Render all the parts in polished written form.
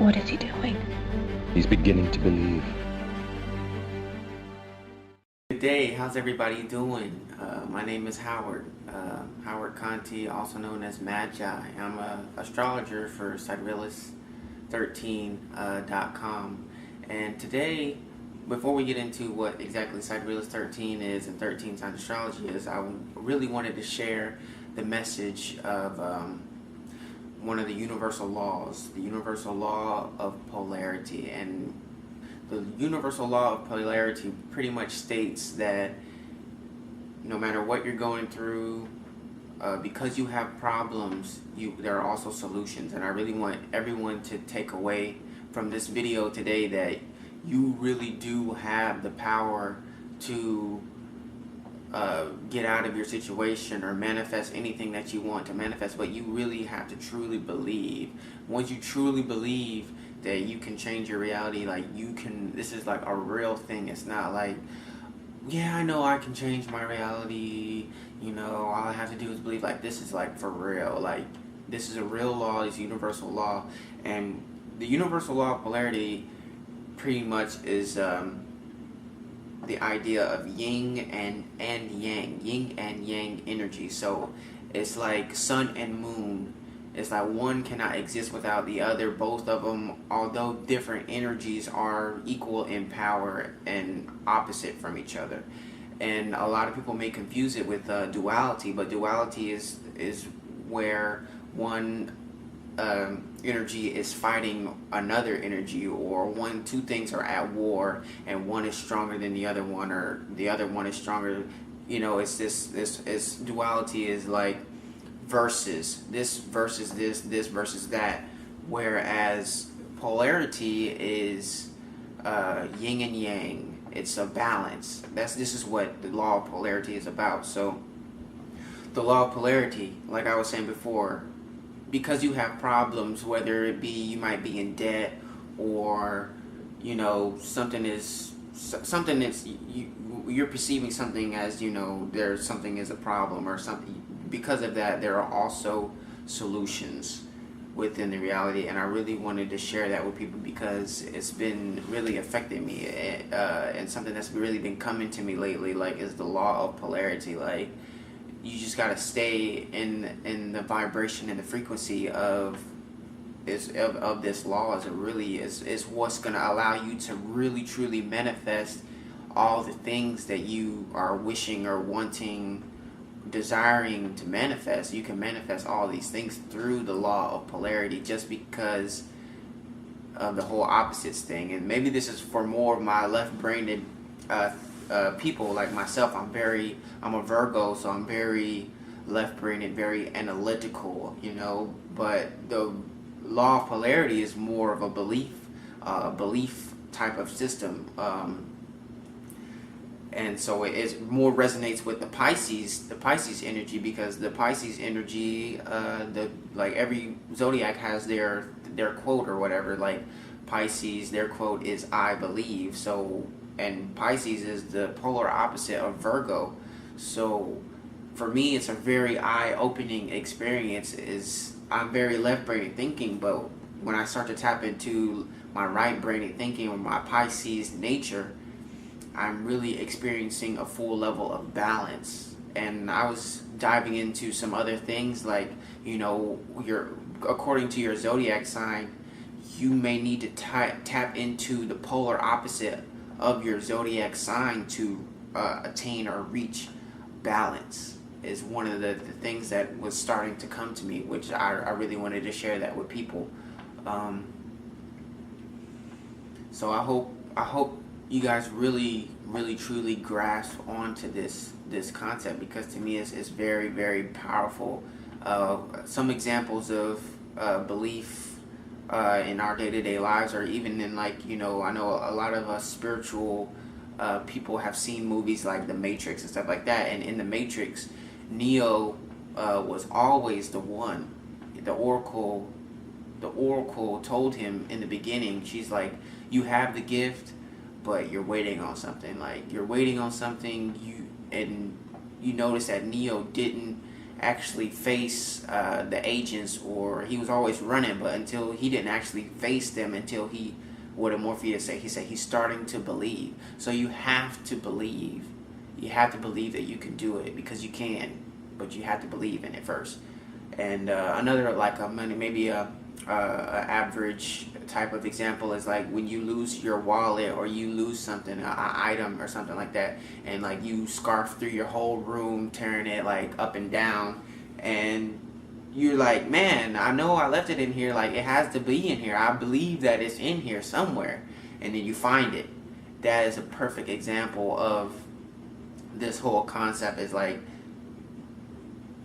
What is he doing? He's beginning to believe. Good day, how's everybody doing? My name is Howard, Howard Conti, also known as Magi. I'm an astrologer for Siderealist13.com. And today, before we get into what exactly Siderealist 13 is and 13 sign astrology is, I really wanted to share the message of one of the universal laws, the universal law of polarity. And the universal law of polarity pretty much states that no matter what you're going through, because you have problems, there are also solutions. And I really want everyone to take away from this video today that you really do have the power to get out of your situation or manifest anything that you want to manifest, but you really have to truly believe. Once you truly believe that you can change your reality, like you can, this is like a real thing. It's not like, yeah, I know I can change my reality, you know, all I have to do is believe. Like, this is like for real. Like, this is a real law, it's universal law. And the universal law of polarity pretty much is the idea of yin and yang, yin and yang energy. So it's like sun and moon. It's like one cannot exist without the other. Both of them, although different energies, are equal in power and opposite from each other. And a lot of people may confuse it with duality, but duality is where one energy is fighting another energy, or two things are at war and one is stronger than the other one, or the other one is stronger. You know, it's this duality is like versus this versus this versus that, whereas polarity is yin and yang. It's a balance. This is what the law of polarity is about. So the law of polarity, like I was saying before, because you have problems, whether it be you might be in debt, or you know you're perceiving something as, you know, there's something is a problem or something. Because of that, there are also solutions within the reality, and I really wanted to share that with people because it's been really affecting me, and something that's really been coming to me lately, like, is the law of polarity. Like, you just gotta stay in the vibration and the frequency of this law. Is it really is what's gonna allow you to really truly manifest all the things that you are wishing or wanting, desiring to manifest. You can manifest all these things through the law of polarity, just because of the whole opposites thing. And maybe this is for more of my left-brained people like myself. I'm a Virgo, so I'm very left-brained, very analytical, you know. But the law of polarity is more of a belief type of system, and so it more resonates with the Pisces energy, because the Pisces energy, like every zodiac has their quote or whatever. Like Pisces, their quote is "I believe." So, and Pisces is the polar opposite of Virgo. So for me, it's a very eye-opening experience. I'm very left-brained thinking, but when I start to tap into my right-brained thinking or my Pisces nature, I'm really experiencing a full level of balance. And I was diving into some other things, like, you know, according to your zodiac sign, you may need to tap into the polar opposite of your zodiac sign to attain or reach balance. Is one of the things that was starting to come to me, which I really wanted to share that with people. So I hope you guys really truly grasp onto this concept, because to me it's very, very powerful. Some examples of belief in our day-to-day lives, or even in, like, you know, I know a lot of us spiritual people have seen movies like The Matrix and stuff like that. And in The Matrix, Neo was always the one. The Oracle told him in the beginning, she's like, you have the gift, but you're waiting on something. Like, you're waiting on something. You notice that Neo didn't actually face the agents, or he was always running, but until he didn't actually face them until he, what did Morpheus say? He said he's starting to believe. So you have to believe. You have to believe that you can do it, because you can, but you have to believe in it first. And another, like maybe a average type of example is like when you lose your wallet, or you lose something, an item or something like that, and like you scarf through your whole room tearing it like up and down, and you're like, man, I know I left it in here, like it has to be in here, I believe that it's in here somewhere, and then you find it. That is a perfect example of this whole concept. Is like,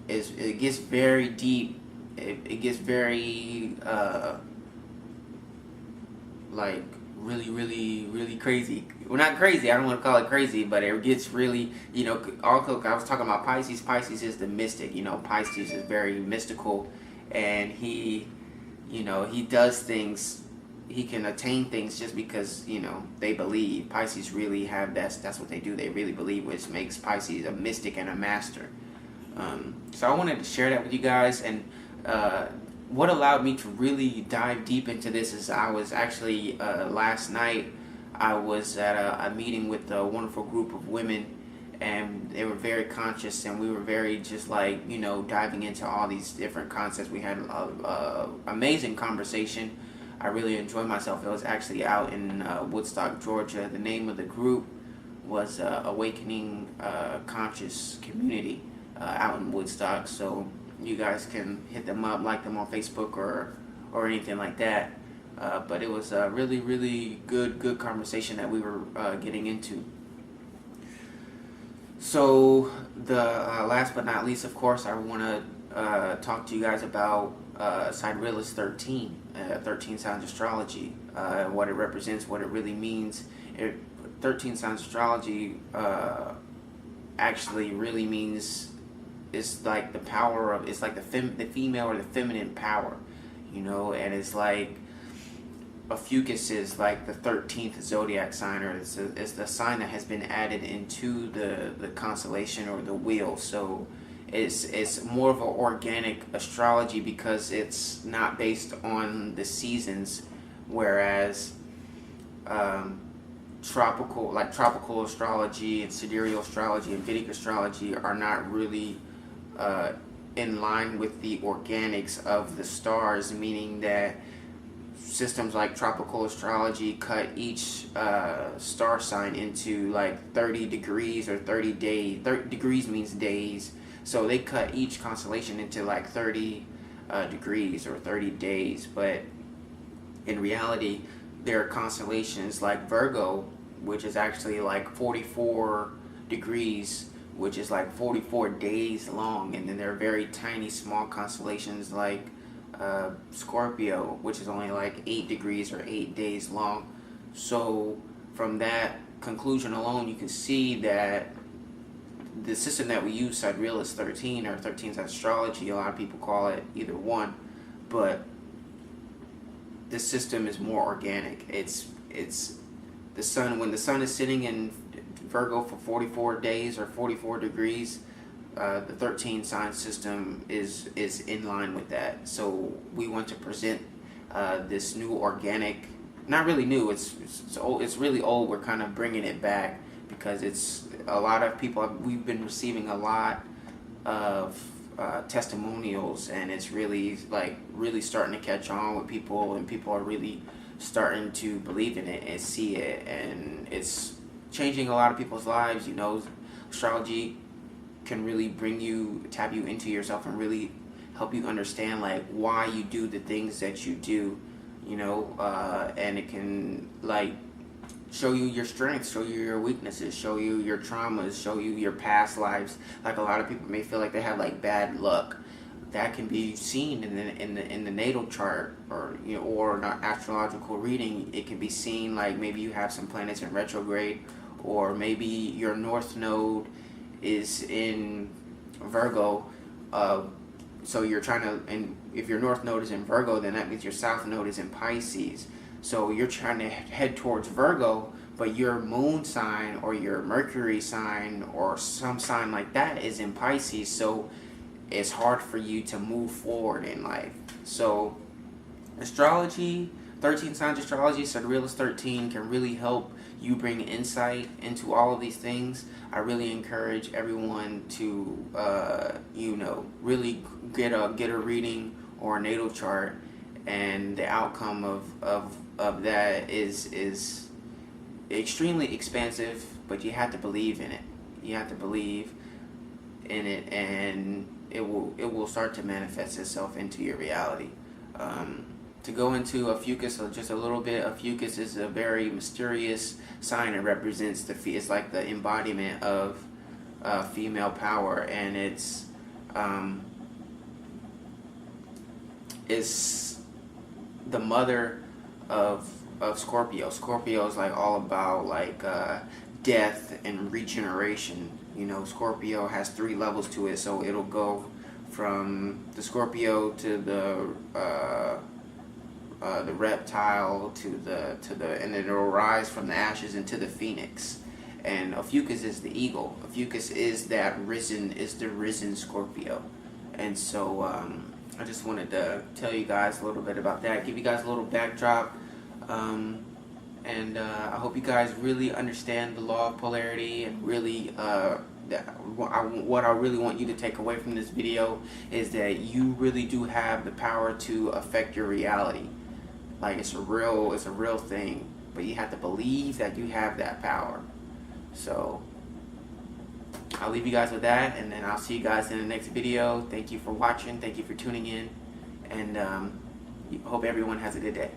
it gets very deep. It gets very like really crazy. Well, not crazy, I don't want to call it crazy, but it gets really, also I was talking about Pisces. Pisces is the mystic. Pisces is very mystical, and he does things, he can attain things just because they believe. Pisces really have that's what they do. They really believe, which makes Pisces a mystic and a master. So I wanted to share that with you guys. And what allowed me to really dive deep into this is I was actually last night I was at a meeting with a wonderful group of women, and they were very conscious, and we were very just like diving into all these different concepts. We had a amazing conversation. I really enjoyed myself. It was actually out in Woodstock, Georgia. The name of the group was Awakening Conscious Community out in Woodstock. So you guys can hit them up, like them on Facebook or anything like that. But it was a really good conversation that we were getting into. So the last but not least, of course, I want to talk to you guys about Siderealist 13, 13 Signs Astrology, what it represents, what it really means. 13 Signs Astrology actually really means, it's like the power of, it's like the female or the feminine power, and it's like a fucus is like the 13th zodiac sign, or it's the sign that has been added into the constellation or the wheel. So it's more of an organic astrology, because it's not based on the seasons, whereas tropical astrology and sidereal astrology and Vedic astrology are not really in line with the organics of the stars, meaning that systems like tropical astrology cut each star sign into like 30 degrees or 30 days. 30 degrees means days, so they cut each constellation into like 30 degrees or 30 days. But in reality, there are constellations like Virgo, which is actually like 44 degrees, which is like 44 days long. And then there are very tiny small constellations like Scorpio, which is only like 8 degrees or 8 days long. So from that conclusion alone, you can see that the system that we use, Siderealist 13 or 13 astrology, a lot of people call it either one, but this system is more organic. It's the sun, when the sun is sitting in Virgo for 44 days or 44 degrees, the 13 sign system is in line with that. So we want to present this new organic, not really new, it's old, it's really old. We're kind of bringing it back because it's a lot of people, we've been receiving a lot of testimonials, and it's really starting to catch on with people, and people are really starting to believe in it and see it, and it's changing a lot of people's lives. Astrology can really tap you into yourself and really help you understand like why you do the things that you do, and it can like show you your strengths, show you your weaknesses, show you your traumas, show you your past lives. Like a lot of people may feel like they have like bad luck. That can be seen in the natal chart, or or an astrological reading. It can be seen like maybe you have some planets in retrograde, or maybe your north node is in Virgo. So you're trying to, and if your north node is in Virgo, then that means your south node is in Pisces. So you're trying to head towards Virgo, but your moon sign or your Mercury sign or some sign like that is in Pisces. So it's hard for you to move forward in life. So astrology, 13 signs astrology, Siderealist 13 can really help you bring insight into all of these things. I really encourage everyone to, really get a reading or a natal chart, and the outcome of that is extremely expansive, but you have to believe in it. You have to believe in it, and it will start to manifest itself into your reality. To go into a fucus just a little bit, a fucus is a very mysterious sign. It represents it's like the embodiment of female power, and it's the mother of Scorpio. Scorpio is like all about like death and regeneration. You know, Scorpio has 3 levels to it, so it'll go from the Scorpio to the reptile to the and then it'll rise from the ashes into the phoenix. And Ophiuchus is the eagle. Ophiuchus is the risen Scorpio. And so I just wanted to tell you guys a little bit about that, give you guys a little backdrop, and I hope you guys really understand the law of polarity, and really what I really want you to take away from this video is that you really do have the power to affect your reality. Like it's a real thing, but you have to believe that you have that power. So I'll leave you guys with that, and then I'll see you guys in the next video. Thank you for watching. Thank you for tuning in, and hope everyone has a good day.